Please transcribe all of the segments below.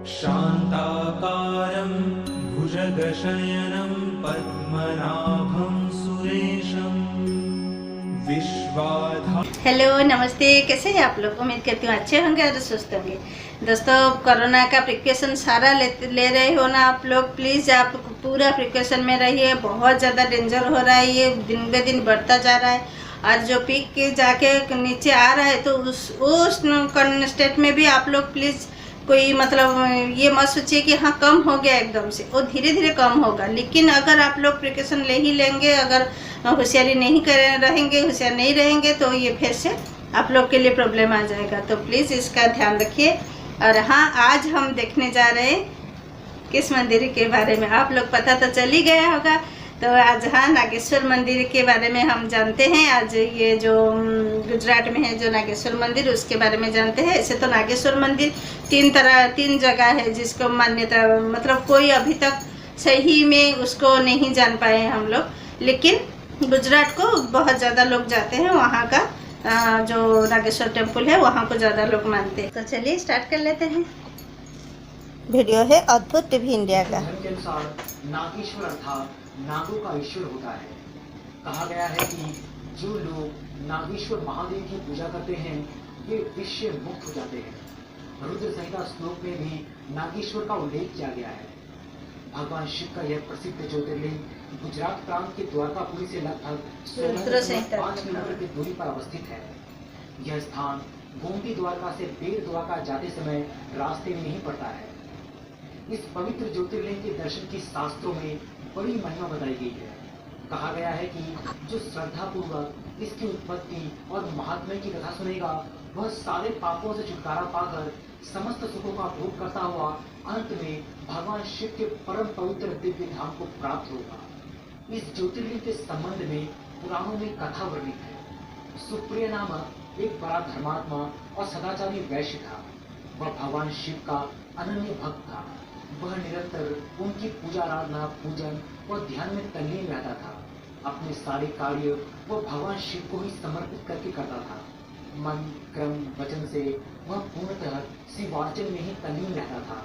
शान्ताकारं भुजगशयनं पद्मनाभं सुरेशं विश्वाधारं। Hello, नमस्ते। कैसे हैं आप लोग? उम्मीद करती हूँ अच्छे होंगे और स्वस्थ होंगे। दोस्तों, कोरोना का प्रिकॉशन सारा ले रहे हो ना आप लोग। प्लीज़ आप पूरा प्रिकॉशन में रहिए। बहुत ज़्यादा डेंजर हो रहा है, ये दिन ब दिन बढ़ता जा रहा है और जो पीक के जाके नीचे आ रहा है, तो उस स्टेट में भी आप लोग प्लीज़ कोई मतलब ये मत सोचिए कि हाँ कम हो गया एकदम से। वो धीरे धीरे कम होगा, लेकिन अगर आप लोग प्रिकॉशन ले ही लेंगे, अगर होशियारी नहीं कर रहेंगे, होशियार नहीं रहेंगे, तो ये फिर से आप लोग के लिए प्रॉब्लम आ जाएगा। तो प्लीज़ इसका ध्यान रखिए। और हाँ, आज हम देखने जा रहे हैं किस मंदिर के बारे में। आप लोग पता तो चल ही गया होगा। तो आज हाँ, नागेश्वर मंदिर के बारे में हम जानते हैं। आज ये जो गुजरात में है जो नागेश्वर मंदिर, उसके बारे में जानते हैं। ऐसे तो नागेश्वर मंदिर तीन जगह है जिसको मान्यता, मतलब कोई अभी तक सही में उसको नहीं जान पाए हैं हम लोग, लेकिन गुजरात को बहुत ज़्यादा लोग जाते हैं। वहाँ का जो नागेश्वर टेम्पल है वहाँ को ज़्यादा लोग मानते हैं। तो चलिए स्टार्ट कर लेते हैं। वीडियो है अद्भुत टीवी इंडिया का। धर्म के अनुसार नागेश्वर अर्थात नागों का ईश्वर होता है। कहा गया है कि जो लोग नागेश्वर महादेव की पूजा करते हैं वे विश्व मुक्त हो जाते हैं। रुद्र संहिता श्लोक में भी नागेश्वर का उल्लेख किया गया है। भगवान शिव का यह प्रसिद्ध ज्योतिर्लिंग गुजरात प्रांत के द्वारकापुरी से लगभग 5 किलोमीटर की दूरी पर अवस्थित है। यह स्थान गोमती द्वारका से बेर द्वारका जाते समय रास्ते में ही पड़ता है। इस पवित्र ज्योतिर्लिंग के दर्शन की शास्त्रों में बड़ी महिमा बताई गई है। कहा गया है कि जो श्रद्धा पूर्वक इसकी उत्पत्ति और महात्म्य की कथा सुनेगा, वह सारे पापों से छुटकारा पाकर समस्त सुखों का भोग करता हुआ अंत में भगवान शिव के परम पवित्र दिव्य धाम को प्राप्त होगा। इस ज्योतिर्लिंग के संबंध में पुराणों में कथा वर्णित है। सुप्रिय नामक एक बड़ा धर्मात्मा और सदाचारी वैश्य था। वह भगवान शिव का अनन्य भक्त था। वह निरंतर उनकी पूजा आराधना, पूजन और ध्यान में तल्लीन रहता था। अपने सारे कार्य वह भगवान शिव को ही समर्पित करके करता था। मन, क्रम, वचन से वह पूर्णतः शिवार्चन में ही तल्लीन रहता था।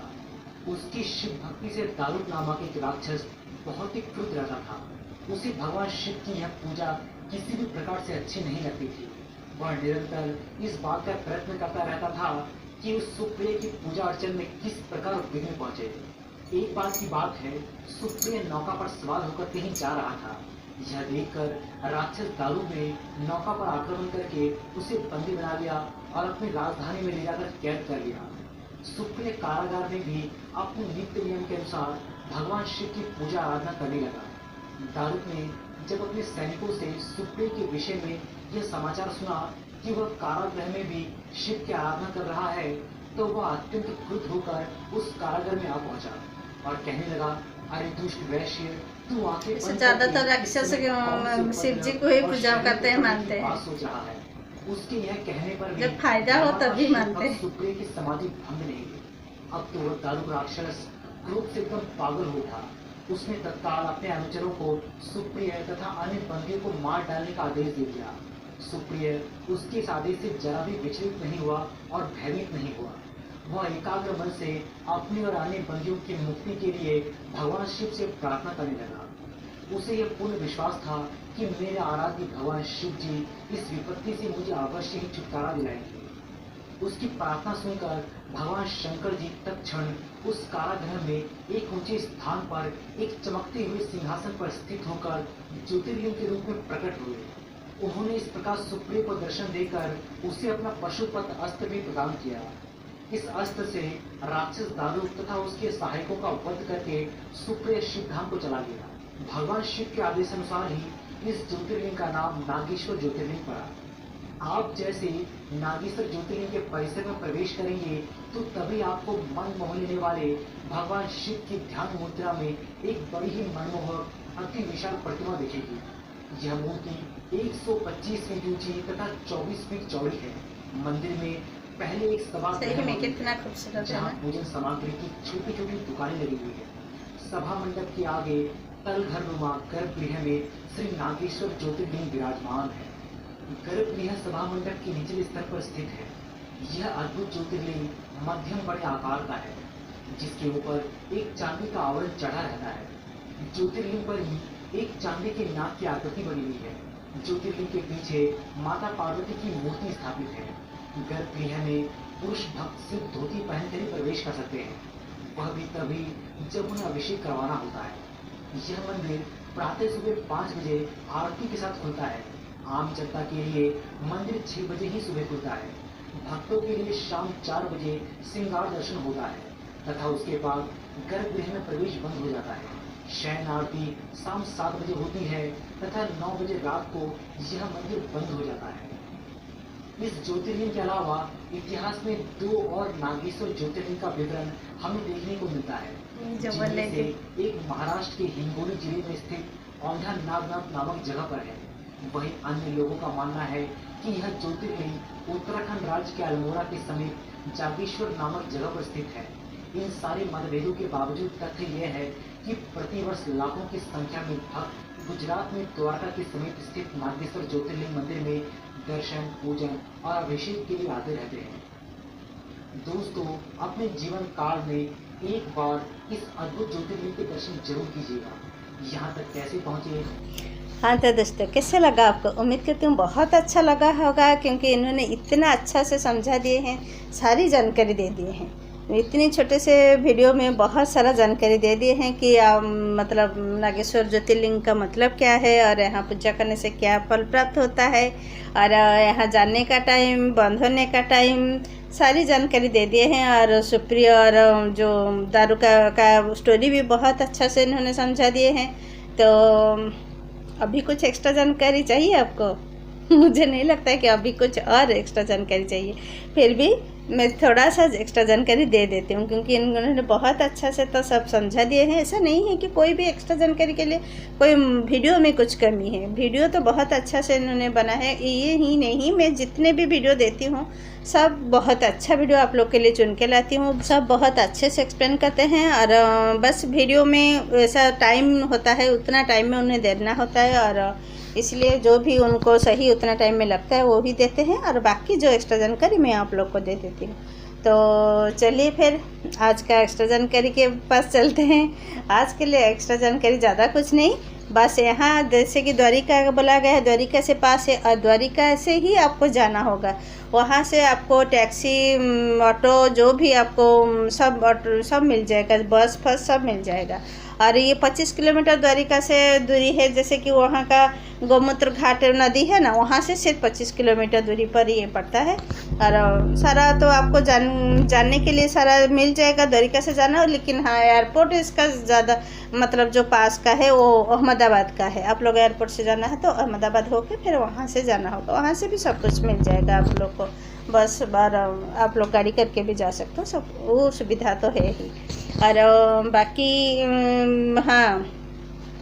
उसकी शिव भक्ति से दारुक नामक एक राक्षस बहुत ही क्रुद्ध रहता था। उसे भगवान शिव की यह पूजा किसी भी प्रकार से अच्छी नहीं लगती थी। वह निरंतर इस बात का प्रयत्न करता रहता था कि उस सुप्रिय की पूजा अर्चन में किस प्रकार विघ्न पहुंचे। एक बार की बात है, सुप्रिय नौका पर सवार होकर कहीं जा रहा था। यह देखकर राक्षस दारू ने नौका पर आक्रमण करके उसे बंदी बना लिया और अपनी राजधानी में ले जाकर कैद कर लिया। सुप्रिय कारागार में भी अपने नित्य नियम के अनुसार भगवान शिव की पूजा आराधना करने लगा। दारूक ने जब अपने सैनिकों से सुप्रिय के विषय में यह समाचार सुना कि वह कारागृह में भी शिव की आराधना कर रहा है, तो वह अत्यंत क्रुद्ध होकर उस कारागार में आ पहुंचा और कहने लगा, अरे दुष्ट वैश्य, तू आंखें ज्यादातर राक्षस शिव जी को ही पूजा करते हैं, मानते हैं। सोच रहा है। उसके यह कहने पर जब फायदा हो तभी मानते हैं। सुप्रिय की समाधि भंग नहीं हुई। अब तो वह दारुक राक्षस क्रोध से एकदम पागल हो उठा। उसने तत्काल अपने अनुचरों को सुप्रिय तथा अन्य बंदियों को मार डालने का आदेश दे दिया। सुप्रिय उसके इस आदेश से जरा भी विचलित नहीं हुआ और भयभीत नहीं हुआ। वह एकाग्र मन से अपने और अन्य बंदियों की मुक्ति के लिए भगवान शिव से प्रार्थना करने लगा। उसे यह पूर्ण विश्वास था कि मेरे आराध्य भगवान शिव जी इस विपत्ति से मुझे अवश्य ही छुटकारा दिलाएंगे। उसकी प्रार्थना सुनकर भगवान शंकर जी तत्क्षण उस कारागृह में एक ऊंचे स्थान पर एक चमकते हुए सिंहासन पर स्थित होकर ज्योतिर्लिंग के रूप में प्रकट हुए। उन्होंने इस प्रकार सुप्रिय को दर्शन देकर उसे अपना पशुपत अस्त्र भी प्रदान किया। इस अस्त्र से राक्षस दारुक तथा उसके सहायकों का वध करके सुप्रिय शिवधाम को चला गया। भगवान शिव के आदेश अनुसार ही इस ज्योतिर्लिंग का नाम नागेश्वर ज्योतिर्लिंग पड़ा। आप जैसे नागेश्वर ज्योतिर्लिंग के परिसर में प्रवेश करेंगे तो तभी आपको मन मोह लेने वाले भगवान शिव की ध्यान मुद्रा में एक बड़ी ही मनमोहक अति विशाल प्रतिमा दिखेगी। यह मूर्ति 125 फीट ऊंची तथा 24 फीट चौड़ी है। मंदिर में पहले एक सभा में कितना खूबसूरत जहाँ पूजन सामग्री की छोटी छोटी दुकानें लगी हुई है। सभा मंडप के आगे तलघर नुमा गर्भगृह में श्री नागेश्वर ज्योतिर्लिंग विराजमान है। गर्भगृह सभा मंडप के निचले स्तर पर स्थित है। यह अद्भुत ज्योतिर्लिंग मध्यम बड़े आकार का है। जिसके ऊपर एक चांदी का आवरण चढ़ा रहता है। ज्योतिर्लिंग पर ही एक चांदी के नाग की आकृति बनी हुई है। ज्योतिर्लिंग के पीछे माता पार्वती की मूर्ति स्थापित है। गर्भगृह में पुरुष भक्त सिर्फ धोती पहनकर ही प्रवेश कर सकते हैं, वह भी तभी जब उन्हें अभिषेक करवाना होता है। यह मंदिर प्रातः सुबह 5 बजे आरती के साथ खुलता है। आम जनता के लिए मंदिर 6 बजे ही सुबह खुलता है। भक्तों के लिए शाम 4 बजे श्रृंगार दर्शन होता है तथा उसके बाद गर्भगृह में प्रवेश बंद हो जाता है। शयन आरती शाम 7 बजे होती है तथा 9 बजे रात को यह मंदिर बंद हो जाता है। इस ज्योतिर्लिंग के अलावा इतिहास में 2 और नागेश्वर ज्योतिर्लिंग का विवरण हमें देखने को मिलता है, जिनमें से एक महाराष्ट्र के हिंगोली जिले में स्थित औंधा नागनाथ नामक जगह पर है। वहीं अन्य लोगों का मानना है कि यह ज्योतिर्लिंग उत्तराखंड राज्य के अल्मोड़ा के समीप जागेश्वर नामक जगह पर स्थित है। इन सारे मतभेदों के बावजूद तथ्य यह है कि प्रतिवर्ष लाखों की संख्या में भक्त गुजरात में द्वारका के समीप स्थित नागेश्वर ज्योतिर्लिंग मंदिर में दर्शन, पूजन और अभिषेक के लिए आते रहते हैं। दोस्तों, अपने जीवन काल में एक बार इस अद्भुत ज्योतिर्लिंग के दर्शन जरूर कीजिएगा। यहाँ तक कैसे पहुँचे? हाँ तो दोस्तों, कैसे लगा आपको? उम्मीद करती हूँ बहुत अच्छा लगा होगा, क्योंकि इन्होंने इतना अच्छा से समझा दिए हैं, सारी जानकारी दे दिए हैं। इतनी छोटे से वीडियो में बहुत सारा जानकारी दे दिए हैं कि मतलब नागेश्वर ज्योतिर्लिंग का मतलब क्या है और यहाँ पूजा करने से क्या फल प्राप्त होता है और यहाँ जाने का टाइम, बंद होने का टाइम, सारी जानकारी दे दिए हैं। और सुप्रिया और जो दारू का स्टोरी भी बहुत अच्छा से इन्होंने समझा दिए हैं। तो अभी कुछ एक्स्ट्रा जानकारी चाहिए आपको? मुझे नहीं लगता है कि अभी कुछ और एक्स्ट्रा जानकारी चाहिए, फिर भी मैं थोड़ा सा एक्स्ट्रा जानकारी दे देती हूँ, क्योंकि इन्होंने बहुत अच्छा से तो सब समझा दिए हैं। ऐसा नहीं है कि कोई भी एक्स्ट्रा जानकारी के लिए कोई वीडियो में कुछ कमी है। वीडियो तो बहुत अच्छा से इन्होंने बना है। ये ही नहीं, मैं जितने भी वीडियो देती हूँ सब बहुत अच्छा वीडियो आप लोग के लिए चुन के लाती हूँ। सब बहुत अच्छे से एक्सप्लेन करते हैं और बस वीडियो में ऐसा टाइम होता है, उतना टाइम में उन्हें देना होता है और इसलिए जो भी उनको सही उतना टाइम में लगता है वो ही देते हैं और बाकी जो एक्स्ट्रा जानकारी मैं आप लोग को दे देती हूँ। तो चलिए फिर आज का एक्स्ट्रा जानकारी के पास चलते हैं। आज के लिए एक्स्ट्रा जानकारी ज़्यादा कुछ नहीं, बस यहाँ जैसे कि द्वारिका बोला गया है, द्वारिका से पास है और द्वारिका से ही आपको जाना होगा। वहाँ से आपको टैक्सी, ऑटो, जो भी आपको सब ऑटो सब मिल जाएगा, बस फस सब मिल जाएगा। और ये 25 किलोमीटर द्वारिका से दूरी है। जैसे कि वहाँ का गोमूत्र घाट नदी है ना, वहाँ से सिर्फ 25 किलोमीटर दूरी पर ये पड़ता है। और सारा तो आपको जानने के लिए सारा मिल जाएगा, द्वारिका से जाना। लेकिन हाँ, एयरपोर्ट इसका ज़्यादा मतलब जो पास का है वो अहमदाबाद का है। आप लोग एयरपोर्ट से जाना है तो अहमदाबाद होकर फिर वहाँ से जाना होगा। वहाँ से भी सब कुछ मिल जाएगा आप लोग को, बस बार आप लोग गाड़ी करके भी जा सकते हो, सब वो सुविधा तो है ही। और बाकी हाँ,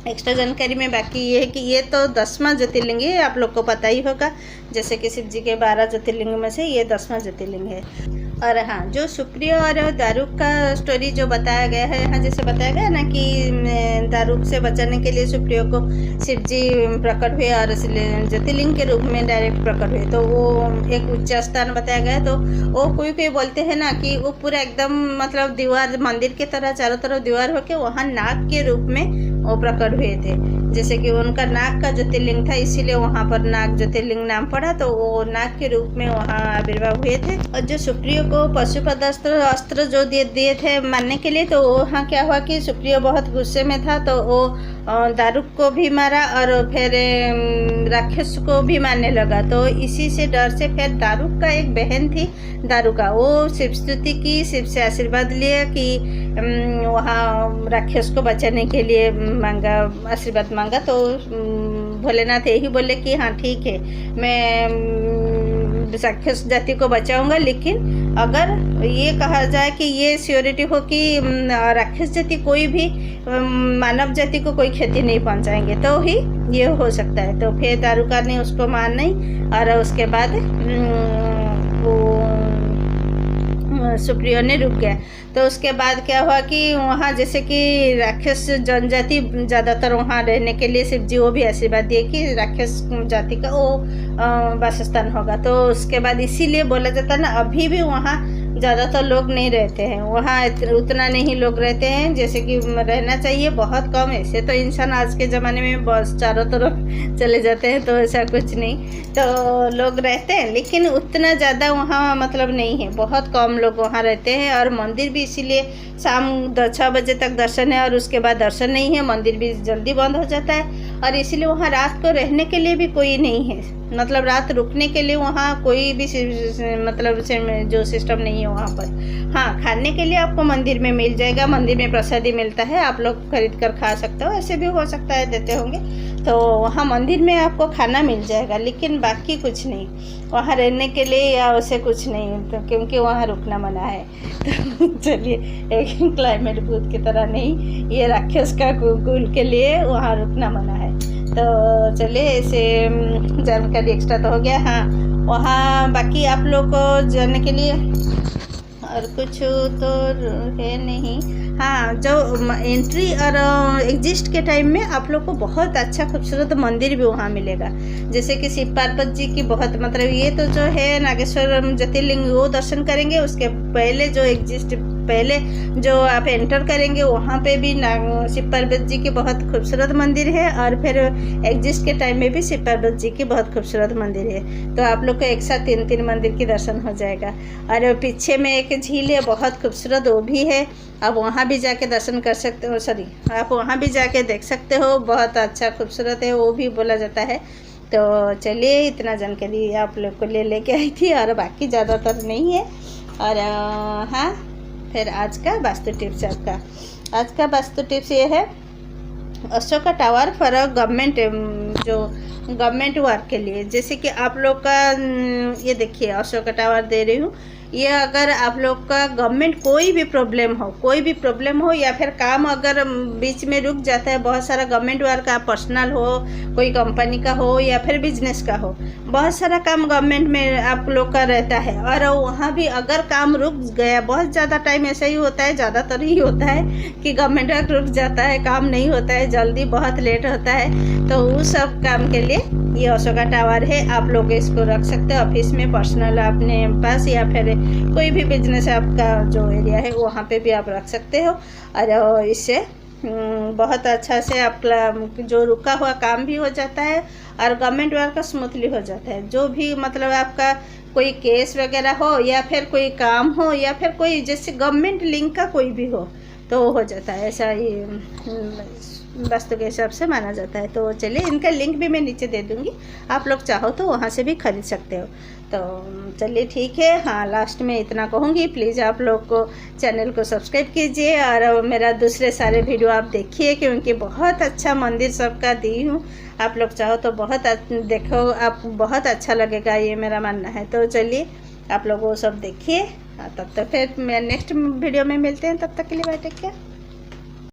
एक्स्ट्रा जानकारी में बाकी ये है कि ये तो 10वां ज्योतिर्लिंग है, आप लोग को पता ही होगा। जैसे कि शिव जी के 12 ज्योतिर्लिंग में से ये 10वां ज्योतिर्लिंग है। और हाँ, जो सुप्रिया और दारू का स्टोरी जो बताया गया है यहाँ, जैसे बताया गया ना कि दारू से बचाने के लिए सुप्रिया को शिव जी प्रकट हुए और ज्योतिर्लिंग के रूप में डायरेक्ट प्रकट हुए। तो वो एक उच्च स्थान बताया गया। तो वो कोई बोलते हैं ना कि वो पूरा एकदम मतलब दीवार, मंदिर की तरह चारों तरफ दीवार होके वहाँ नाग के रूप में वो प्रकट हुए थे। जैसे कि उनका नाग का ज्योतिर्लिंग था, इसीलिए वहाँ पर नाग ज्योतिर्लिंग नाम पड़ा। तो वो नाग के रूप में वहाँ आविर्भाव हुए थे। और जो सुप्रिया को पशुपत अस्त्र जो दिए थे मारने के लिए, तो वहाँ क्या हुआ कि सुप्रिया बहुत गुस्से में था, तो वो दारू को भी मारा और फिर राक्षस को भी मारने लगा। तो इसी से डर से फिर दारू का एक बहन थी, दारू का, वो शिव स्तुति की, शिव से आशीर्वाद लिया कि वहाँ राक्षस को बचाने के लिए मांगा, आशीर्वाद मांगा। तो भोलेनाथ यही बोले कि हाँ ठीक है, मैं राक्षस जाति को बचाऊंगा, लेकिन अगर ये कहा जाए कि ये श्योरिटी हो कि राक्षस जाति कोई भी मानव जाति को कोई क्षति नहीं पहुंचाएंगे, तो ही ये हो सकता है। तो फिर दारूका ने उसको मान नहीं, और उसके बाद वो सुप्रिया ने रुक गया। तो उसके बाद क्या हुआ कि वहाँ जैसे कि राक्षस जनजाति ज़्यादातर वहाँ रहने के लिए शिव जी वो भी आशीर्वाद दिए कि राक्षस जाति का वो वासस्थान होगा। तो उसके बाद इसीलिए बोला जाता है ना, अभी भी वहाँ ज़्यादातर लोग नहीं रहते हैं वहाँ, उतना नहीं लोग रहते हैं जैसे कि रहना चाहिए, बहुत कम। ऐसे तो इंसान आज के ज़माने में बस चारों तरफ चले जाते हैं, तो ऐसा कुछ नहीं, तो लोग रहते हैं, लेकिन उतना ज़्यादा वहाँ मतलब नहीं है, बहुत कम लोग वहाँ रहते हैं। और मंदिर भी इसीलिए शाम 6 बजे तक दर्शन है और उसके बाद दर्शन नहीं है, मंदिर भी जल्दी बंद हो जाता है। और इसीलिए वहाँ रात को रहने के लिए भी कोई नहीं है, मतलब रात रुकने के लिए वहाँ कोई भी मतलब जो सिस्टम नहीं है वहाँ पर। हाँ, खाने के लिए आपको मंदिर में मिल जाएगा, मंदिर में प्रसादी मिलता है, आप लोग खरीद कर खा सकते हो, ऐसे भी हो सकता है देते होंगे, तो वहाँ मंदिर में आपको खाना मिल जाएगा, लेकिन बाकी कुछ नहीं वहाँ रहने के लिए या वैसे कुछ नहीं, तो क्योंकि वहाँ रुकना मना है। तो चलिए, एक क्लाइमेट बूथ की तरह नहीं, ये राक्षस का कुल के लिए वहाँ रुकना मना है। तो चलिए, ऐसे जानकारी एक्स्ट्रा तो हो गया। हाँ, वहाँ बाकी आप लोग को जाने के लिए और कुछ तो है नहीं। हाँ, जो एंट्री और एग्जिस्ट के टाइम में आप लोग को बहुत अच्छा खूबसूरत मंदिर भी वहाँ मिलेगा, जैसे कि शिव पार्वती जी की बहुत मतलब ये तो जो है नागेश्वर ज्योतिर्लिंग वो दर्शन करेंगे। उसके पहले जो एग्जिस्ट पहले जो आप एंटर करेंगे वहाँ पे भी शिव पार्वती जी की बहुत खूबसूरत मंदिर है, और फिर एग्जिस्ट के टाइम में भी शिव पार्वती जी की बहुत खूबसूरत मंदिर है। तो आप लोग को एक साथ 3 मंदिर की दर्शन हो जाएगा। और पीछे में एक झील है बहुत खूबसूरत, वो भी है, आप वहाँ भी जाके दर्शन कर सकते हो, सॉरी आप वहाँ भी जाके देख सकते हो, बहुत अच्छा खूबसूरत है, वो भी बोला जाता है। तो चलिए, इतना जानकारी आप लोग को लेके आई थी, और बाकी ज़्यादातर नहीं है। और हाँ, फिर आज का वास्तु टिप्स आपका, आज का वास्तु टिप्स ये है, अशोका टावर फॉर गवर्नमेंट, जो गवर्नमेंट वर्क के लिए, जैसे कि आप लोग का ये देखिए अशोका टावर दे रही हूँ, ये अगर आप लोग का गवर्नमेंट कोई भी प्रॉब्लम हो या फिर काम अगर बीच में रुक जाता है, बहुत सारा गवर्नमेंट वर्क का, पर्सनल हो, कोई कंपनी का हो या फिर बिजनेस का हो, बहुत सारा काम गवर्नमेंट में आप लोग का रहता है, और वहाँ भी अगर काम रुक गया, बहुत ज़्यादा टाइम ऐसा ही होता है, ज़्यादातर ही होता है कि गवर्नमेंट वर्क रुक जाता है, काम नहीं होता है जल्दी, बहुत लेट होता है, तो उस सब काम के लिए ये अशोका टावर है। आप लोग इसको रख सकते हो ऑफिस में, पर्सनल अपने पास, या फिर कोई भी बिजनेस आपका जो एरिया है वहाँ पे भी आप रख सकते हो। और इससे बहुत अच्छा से आपका जो रुका हुआ काम भी हो जाता है और गवर्नमेंट वर्क का स्मूथली हो जाता है। जो भी मतलब आपका कोई केस वगैरह हो या फिर कोई काम हो या फिर कोई जैसे गवर्नमेंट लिंक का कोई भी हो तो हो जाता है, ऐसा ही वास्तु के हिसाब से माना जाता है। तो चलिए, इनका लिंक भी मैं नीचे दे दूँगी, आप लोग चाहो तो वहाँ से भी खरीद सकते हो। तो चलिए ठीक है। हाँ, लास्ट में इतना कहूँगी, प्लीज़ आप लोग को चैनल को सब्सक्राइब कीजिए और मेरा दूसरे सारे वीडियो आप देखिए, क्योंकि बहुत अच्छा मंदिर सबका दी हूँ। आप लोग चाहो तो बहुत देखो, आप बहुत अच्छा लगेगा, ये मेरा मानना है। तो चलिए, आप लोग वो सब देखिए। तब तक फिर मैं नेक्स्ट वीडियो में मिलते हैं, तब तक के लिए बाय, टेक केयर।